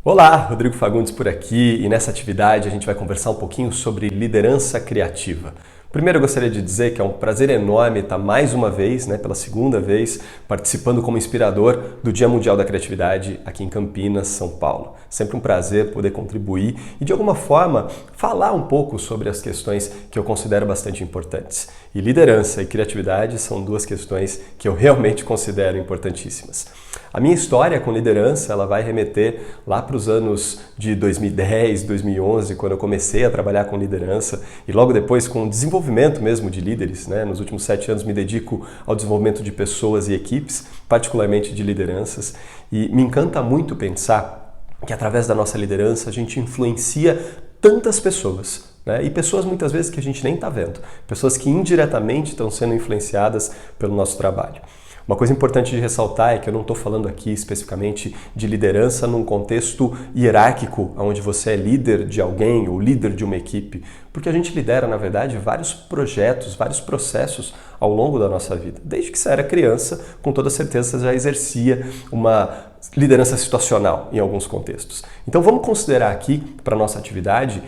Olá, Rodrigo Fagundes por aqui e nessa atividade a gente vai conversar um pouquinho sobre liderança criativa. Primeiro eu gostaria de dizer que é um prazer enorme estar mais uma vez, pela segunda vez, participando como inspirador do Dia Mundial da Criatividade aqui em Campinas, São Paulo. Sempre um prazer poder contribuir e de alguma forma falar um pouco sobre as questões que eu considero bastante importantes. E liderança e criatividade são duas questões que eu realmente considero importantíssimas. A minha história com liderança ela vai remeter lá para os anos de 2010, 2011, quando eu comecei a trabalhar com liderança e logo depois com o desenvolvimento mesmo de líderes. Nos últimos 7 anos me dedico ao desenvolvimento de pessoas e equipes, particularmente de lideranças, e me encanta muito pensar que através da nossa liderança a gente influencia tantas pessoas. E pessoas muitas vezes que a gente nem está vendo, pessoas que indiretamente estão sendo influenciadas pelo nosso trabalho. Uma coisa importante de ressaltar é que eu não estou falando aqui especificamente de liderança num contexto hierárquico, onde você é líder de alguém ou líder de uma equipe, porque a gente lidera, na verdade, vários projetos, vários processos ao longo da nossa vida. Desde que você era criança, com toda certeza você já exercia uma liderança situacional em alguns contextos. Então vamos considerar aqui, para a nossa atividade,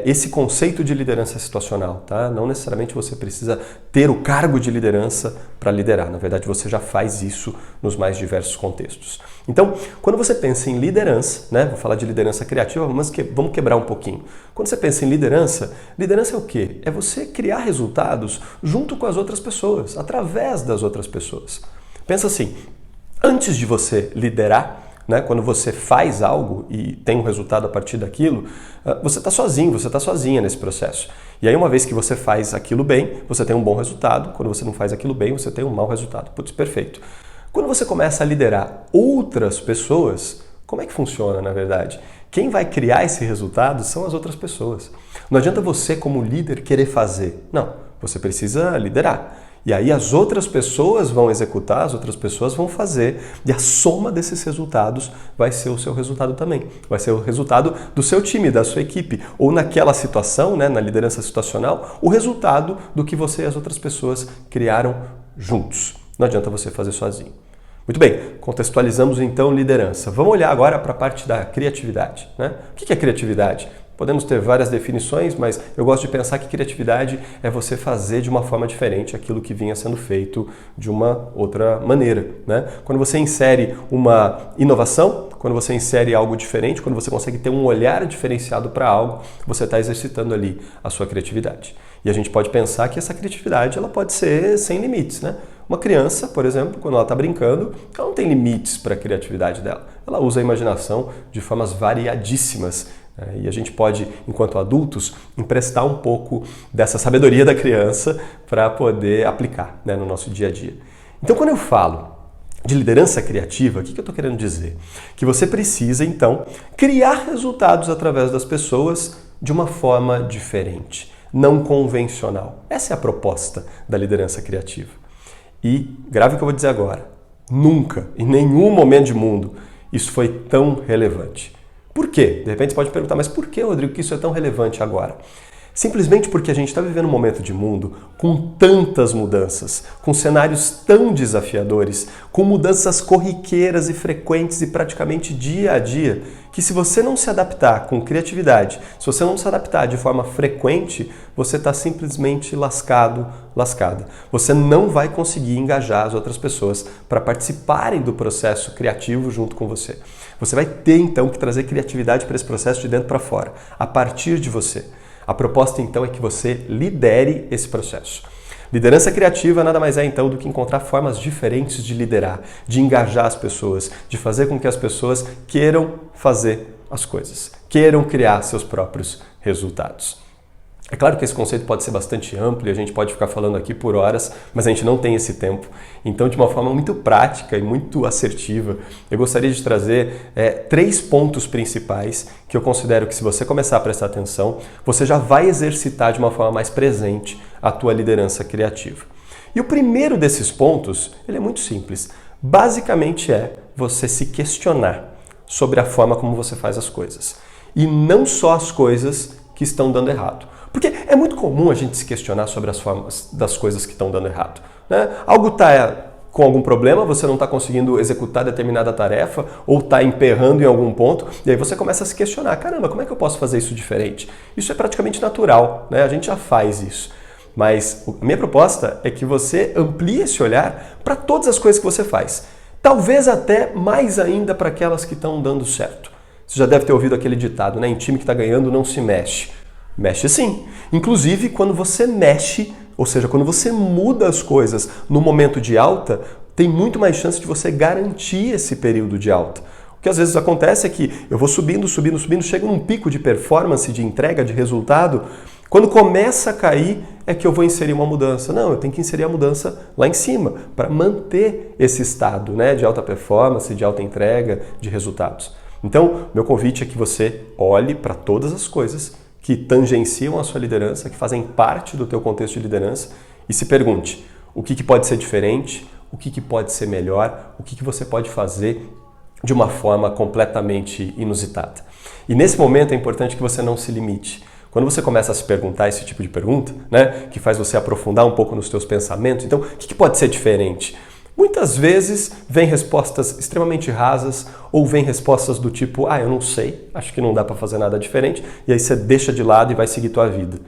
esse conceito de liderança situacional. Não necessariamente você precisa ter o cargo de liderança para liderar. Na verdade, você já faz isso nos mais diversos contextos. Então, quando você pensa em liderança, vou falar de liderança criativa, mas vamos quebrar um pouquinho. Quando você pensa em liderança é o quê? É você criar resultados junto com as outras pessoas, através das outras pessoas. Pensa assim, antes de você liderar, quando você faz algo e tem um resultado a partir daquilo, você está sozinho, você está sozinha nesse processo. E aí uma vez que você faz aquilo bem, você tem um bom resultado. Quando você não faz aquilo bem, você tem um mau resultado. Putz, perfeito. Quando você começa a liderar outras pessoas, como é que funciona na verdade? Quem vai criar esse resultado são as outras pessoas. Não adianta você como líder querer fazer. Não, você precisa liderar. E aí as outras pessoas vão executar, as outras pessoas vão fazer, e a soma desses resultados vai ser o seu resultado também. Vai ser o resultado do seu time, da sua equipe, ou naquela situação, na liderança situacional, o resultado do que você e as outras pessoas criaram juntos. Não adianta você fazer sozinho. Muito bem, contextualizamos então liderança. Vamos olhar agora para a parte da criatividade. O que é criatividade? Podemos ter várias definições, mas eu gosto de pensar que criatividade é você fazer de uma forma diferente aquilo que vinha sendo feito de uma outra maneira. Quando você insere uma inovação, quando você insere algo diferente, quando você consegue ter um olhar diferenciado para algo, você está exercitando ali a sua criatividade. E a gente pode pensar que essa criatividade ela pode ser sem limites. Uma criança, por exemplo, quando ela está brincando, ela não tem limites para a criatividade dela. Ela usa a imaginação de formas variadíssimas. E a gente pode, enquanto adultos, emprestar um pouco dessa sabedoria da criança para poder aplicar no nosso dia a dia. Então, quando eu falo de liderança criativa, o que eu estou querendo dizer? Que você precisa, então, criar resultados através das pessoas de uma forma diferente, não convencional. Essa é a proposta da liderança criativa. E, grave o que eu vou dizer agora, nunca, em nenhum momento de mundo, isso foi tão relevante. Por quê? De repente você pode perguntar, mas por que, Rodrigo, que isso é tão relevante agora? Simplesmente porque a gente está vivendo um momento de mundo com tantas mudanças, com cenários tão desafiadores, com mudanças corriqueiras e frequentes e praticamente dia a dia, que se você não se adaptar com criatividade, se você não se adaptar de forma frequente, você está simplesmente lascado, lascada. Você não vai conseguir engajar as outras pessoas para participarem do processo criativo junto com você. Você vai ter então que trazer criatividade para esse processo de dentro para fora, a partir de você. A proposta, então, é que você lidere esse processo. Liderança criativa nada mais é, então, do que encontrar formas diferentes de liderar, de engajar as pessoas, de fazer com que as pessoas queiram fazer as coisas, queiram criar seus próprios resultados. É claro que esse conceito pode ser bastante amplo e a gente pode ficar falando aqui por horas, mas a gente não tem esse tempo. Então, de uma forma muito prática e muito assertiva, eu gostaria de trazer 3 pontos principais que eu considero que se você começar a prestar atenção, você já vai exercitar de uma forma mais presente a tua liderança criativa. E o primeiro desses pontos, ele é muito simples. Basicamente é você se questionar sobre a forma como você faz as coisas. E não só as coisas que estão dando errado. Porque é muito comum a gente se questionar sobre as formas das coisas que estão dando errado. Algo está com algum problema, você não está conseguindo executar determinada tarefa ou está emperrando em algum ponto, e aí você começa a se questionar, caramba, como é que eu posso fazer isso diferente? Isso é praticamente natural, né? A gente já faz isso. Mas a minha proposta é que você amplie esse olhar para todas as coisas que você faz. Talvez até mais ainda para aquelas que estão dando certo. Você já deve ter ouvido aquele ditado, né? Em time que está ganhando não se mexe. Mexe sim. Inclusive, quando você mexe, ou seja, quando você muda as coisas no momento de alta, tem muito mais chance de você garantir esse período de alta. O que às vezes acontece é que eu vou subindo, chego num pico de performance, de entrega, de resultado. Quando começa a cair, é que eu vou inserir uma mudança. Não, eu tenho que inserir a mudança lá em cima, para manter esse estado, né, de alta performance, de alta entrega, de resultados. Então, meu convite é que você olhe para todas as coisas que tangenciam a sua liderança, que fazem parte do teu contexto de liderança e se pergunte o que pode ser diferente, o que pode ser melhor, o que você pode fazer de uma forma completamente inusitada. E nesse momento é importante que você não se limite. Quando você começa a se perguntar esse tipo de pergunta, né, que faz você aprofundar um pouco nos teus pensamentos, então o que pode ser diferente? Muitas vezes vem respostas extremamente rasas ou vem respostas do tipo, eu não sei, acho que não dá para fazer nada diferente, e aí você deixa de lado e vai seguir tua vida.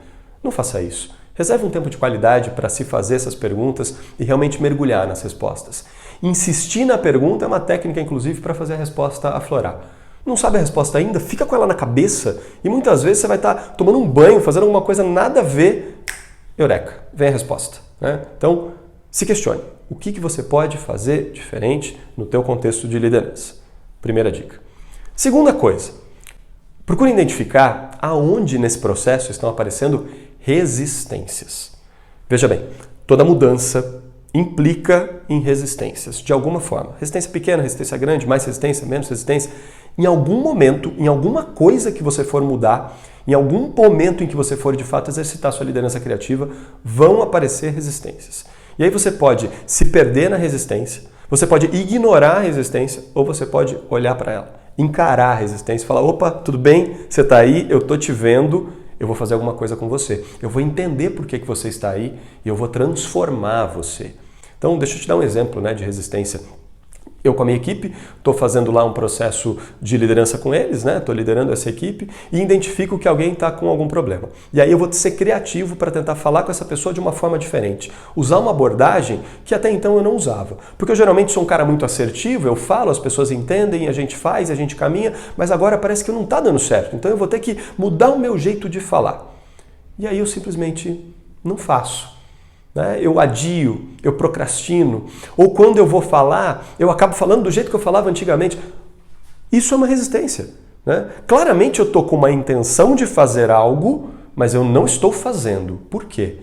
Não faça isso. Reserve um tempo de qualidade para se fazer essas perguntas e realmente mergulhar nas respostas. Insistir na pergunta é uma técnica, inclusive, para fazer a resposta aflorar. Não sabe a resposta ainda? Fica com ela na cabeça e muitas vezes você vai estar tomando um banho, fazendo alguma coisa nada a ver. Eureka, vem a resposta, né? Então, se questione. O que você pode fazer diferente no teu contexto de liderança? Primeira dica. Segunda coisa, procure identificar aonde nesse processo estão aparecendo resistências. Veja bem, toda mudança implica em resistências, de alguma forma. Resistência pequena, resistência grande, mais resistência, menos resistência. Em algum momento, em alguma coisa que você for mudar, em algum momento em que você for de fato exercitar sua liderança criativa, vão aparecer resistências. E aí você pode se perder na resistência, você pode ignorar a resistência ou você pode olhar para ela, encarar a resistência e falar, opa, tudo bem, você está aí, eu estou te vendo, eu vou fazer alguma coisa com você. Eu vou entender por que você está aí e eu vou transformar você. Então, deixa eu te dar um exemplo, né, de resistência. Eu com a minha equipe estou fazendo lá um processo de liderança com eles, né? Estou liderando essa equipe e identifico que alguém está com algum problema. E aí eu vou ser criativo para tentar falar com essa pessoa de uma forma diferente. Usar uma abordagem que até então eu não usava. Porque eu geralmente sou um cara muito assertivo, eu falo, as pessoas entendem, a gente faz, a gente caminha, mas agora parece que não está dando certo. Então eu vou ter que mudar o meu jeito de falar. E aí eu simplesmente não faço. Eu adio, eu procrastino, ou quando eu vou falar, eu acabo falando do jeito que eu falava antigamente. Isso é uma resistência. Claramente eu estou com uma intenção de fazer algo, mas eu não estou fazendo. Por quê?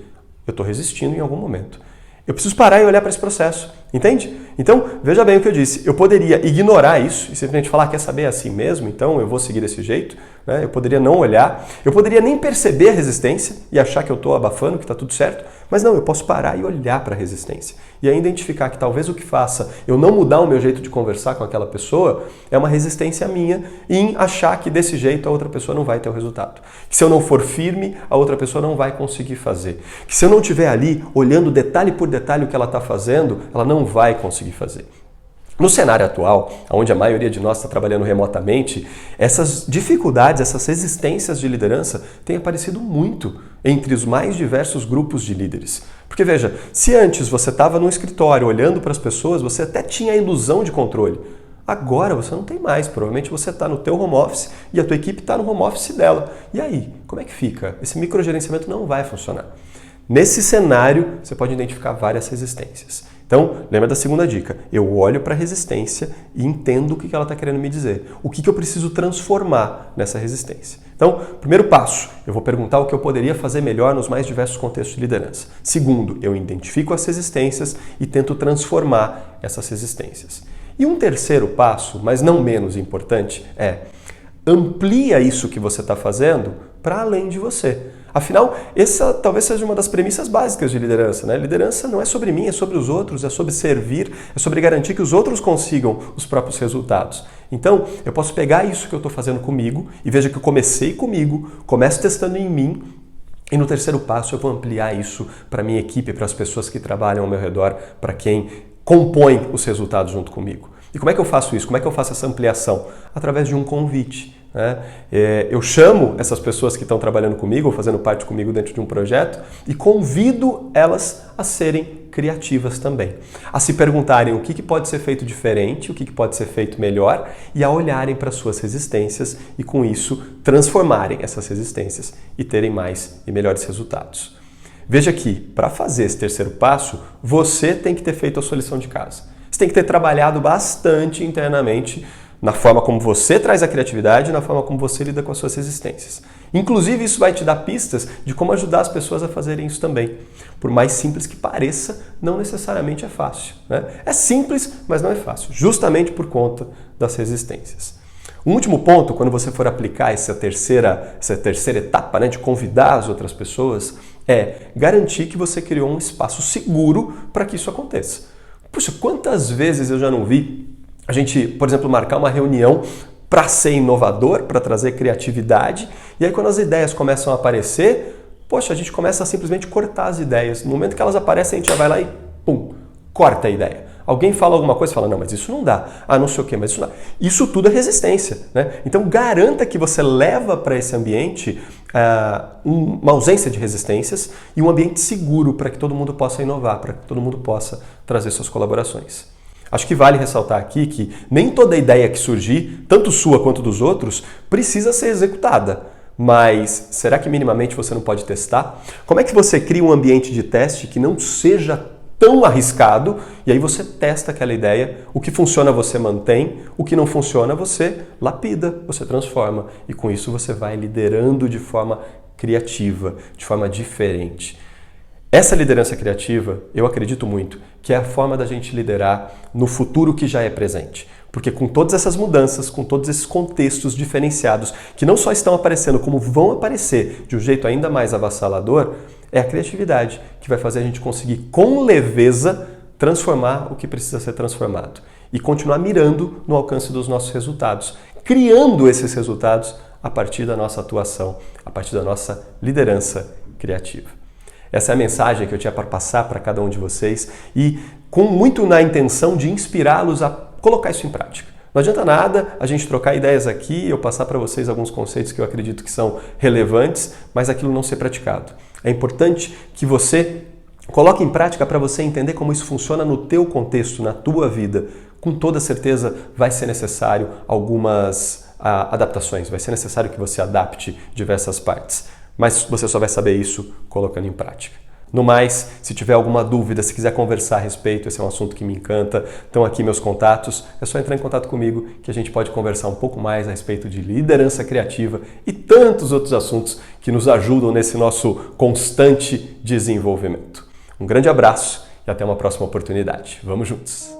Eu estou resistindo em algum momento. Eu preciso parar e olhar para esse processo, entende? Então, veja bem o que eu disse. Eu poderia ignorar isso e simplesmente falar, quer saber, é assim mesmo, então eu vou seguir desse jeito. Eu poderia não olhar, eu poderia nem perceber a resistência e achar que eu estou abafando, que está tudo certo, mas não, eu posso parar e olhar para a resistência. E aí identificar que talvez o que faça eu não mudar o meu jeito de conversar com aquela pessoa é uma resistência minha em achar que desse jeito a outra pessoa não vai ter o resultado. Que se eu não for firme, a outra pessoa não vai conseguir fazer. Que se eu não estiver ali olhando detalhe por detalhe o que ela está fazendo, ela não vai conseguir fazer. No cenário atual, onde a maioria de nós está trabalhando remotamente, essas dificuldades, essas resistências de liderança têm aparecido muito entre os mais diversos grupos de líderes. Porque veja, se antes você estava no escritório olhando para as pessoas, você até tinha a ilusão de controle. Agora você não tem mais, provavelmente você está no teu home office e a tua equipe está no home office dela. E aí, como é que fica? Esse microgerenciamento não vai funcionar. Nesse cenário, você pode identificar várias resistências. Então, lembra da segunda dica. Eu olho para a resistência e entendo o que ela está querendo me dizer. O que eu preciso transformar nessa resistência. Então, primeiro passo, eu vou perguntar o que eu poderia fazer melhor nos mais diversos contextos de liderança. Segundo, eu identifico as resistências e tento transformar essas resistências. E um terceiro passo, mas não menos importante, é amplia isso que você está fazendo para além de você. Afinal, essa talvez seja uma das premissas básicas de liderança, né? Liderança não é sobre mim, é sobre os outros, é sobre servir, é sobre garantir que os outros consigam os próprios resultados. Então, eu posso pegar isso que eu estou fazendo comigo e veja que eu comecei comigo, começo testando em mim e no terceiro passo eu vou ampliar isso para a minha equipe, para as pessoas que trabalham ao meu redor, para quem compõem os resultados junto comigo. E como é que eu faço isso? Como é que eu faço essa ampliação? Através de um convite. Né? Eu chamo essas pessoas que estão trabalhando comigo ou fazendo parte comigo dentro de um projeto e convido elas a serem criativas também, a se perguntarem o que pode ser feito diferente, o que pode ser feito melhor e a olharem para suas resistências e com isso transformarem essas resistências e terem mais e melhores resultados. Veja que para fazer esse terceiro passo, você tem que ter feito a sua lição de casa. Você tem que ter trabalhado bastante internamente na forma como você traz a criatividade e na forma como você lida com as suas resistências. Inclusive, isso vai te dar pistas de como ajudar as pessoas a fazerem isso também. Por mais simples que pareça, não necessariamente é fácil. Né? É simples, mas não é fácil, justamente por conta das resistências. Um último ponto, quando você for aplicar essa terceira etapa, né, de convidar as outras pessoas, é garantir que você criou um espaço seguro para que isso aconteça. Puxa, quantas vezes eu já não vi a gente, por exemplo, marcar uma reunião para ser inovador, para trazer criatividade, e aí quando as ideias começam a aparecer, poxa, a gente começa a simplesmente cortar as ideias. No momento que elas aparecem, a gente já vai lá e pum, corta a ideia. Alguém fala alguma coisa e fala, não, mas isso não dá. Ah, não sei o quê, mas isso não dá. Isso tudo é resistência. Né? Então garanta que você leva para esse ambiente uma ausência de resistências e um ambiente seguro para que todo mundo possa inovar, para que todo mundo possa trazer suas colaborações. Acho que vale ressaltar aqui que nem toda ideia que surgir, tanto sua quanto dos outros, precisa ser executada. Mas será que minimamente você não pode testar? Como é que você cria um ambiente de teste que não seja tão arriscado e aí você testa aquela ideia, o que funciona você mantém, o que não funciona você lapida, você transforma e com isso você vai liderando de forma criativa, de forma diferente. Essa liderança criativa, eu acredito muito, que é a forma da gente liderar no futuro que já é presente. Porque com todas essas mudanças, com todos esses contextos diferenciados, que não só estão aparecendo, como vão aparecer de um jeito ainda mais avassalador, é a criatividade que vai fazer a gente conseguir, com leveza, transformar o que precisa ser transformado. E continuar mirando no alcance dos nossos resultados, criando esses resultados a partir da nossa atuação, a partir da nossa liderança criativa. Essa é a mensagem que eu tinha para passar para cada um de vocês e com muito na intenção de inspirá-los a colocar isso em prática. Não adianta nada a gente trocar ideias aqui, eu passar para vocês alguns conceitos que eu acredito que são relevantes, mas aquilo não ser praticado. É importante que você coloque em prática para você entender como isso funciona no teu contexto, na tua vida. Com toda certeza vai ser necessário algumas adaptações, vai ser necessário que você adapte diversas partes. Mas você só vai saber isso colocando em prática. No mais, se tiver alguma dúvida, se quiser conversar a respeito, esse é um assunto que me encanta, estão aqui meus contatos, é só entrar em contato comigo que a gente pode conversar um pouco mais a respeito de liderança criativa e tantos outros assuntos que nos ajudam nesse nosso constante desenvolvimento. Um grande abraço e até uma próxima oportunidade. Vamos juntos!